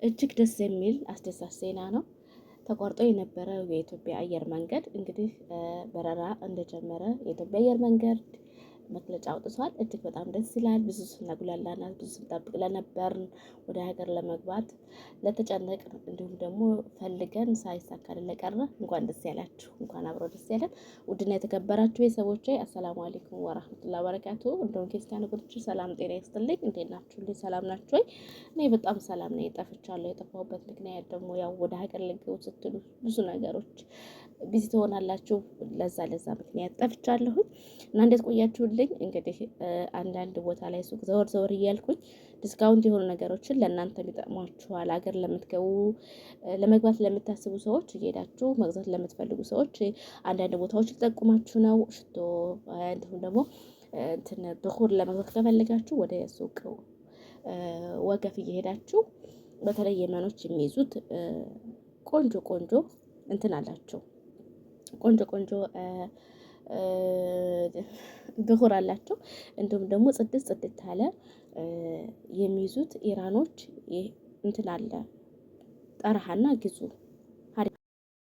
እጅግ ደስ የሚል አስደሳች ዜና ነው። ተቋርጦ የነበረው የኢትዮጵያ አየር መንገድ እንግዲህ በረራ እንደጀመረ የኢትዮጵያ አየር መንገድ መግለጫ አውጥቷል። እጅግ በጣም ደስ ይላል። ብዙ ስናጉላላና ብዙ ስንጠብቅ ለነበርን ወደ ሀገር ለመግባት ለተጨነቅ እንዲሁም ደግሞ ፈልገን ሳይሳካልን ለቀረ እንኳን ደስ ያላችሁ፣ እንኳን አብሮ ደስ ያለን። ውድና የተከበራችሁ ቤተሰቦቼ አሰላሙ አለይኩም ወራህመቱላሂ ወበረካቱ። እንደውም ክርስቲያን ወገኖች ሰላም ጤና ይስጥልኝ። እንዴት ናችሁ? እንዴ ሰላም ናችሁ ወይ? እኔ በጣም ሰላም ነኝ። ጠፍቻለሁ። የጠፋሁበት ምክንያት ደግሞ ያው ወደ ሀገር ልገቡ ስትሉ ብዙ ነገሮች ቢዚ ትሆናላችሁ። ለዛ ምክንያት ጠፍቻለሁኝ እና እንዴት ቆያችሁልኝ? እንግዲህ አንዳንድ ቦታ ላይ ሱቅ ዘወር ዘወር እያልኩኝ ዲስካውንት የሆኑ ነገሮችን ለእናንተ ይጠቅሟችኋል። ሀገር ለምትገቡ ለመግባት ለምታስቡ ሰዎች እየሄዳችሁ መግዛት ለምትፈልጉ ሰዎች አንዳንድ ቦታዎች ሊጠቁማችሁ ነው። ሽቶ እንዲሁም ደግሞ እንትን ብኹር ለመግዛት ከፈለጋችሁ ወደ ሱቅ ወገፍ እየሄዳችሁ በተለይ የመኖች የሚይዙት ቆንጆ ቆንጆ እንትን አላቸው። ቆንጆ ብኹር አላቸው። እንዲሁም ደግሞ ጽድት አለ የሚይዙት ኢራኖች እንትን አለ ጠረሃና ግዙ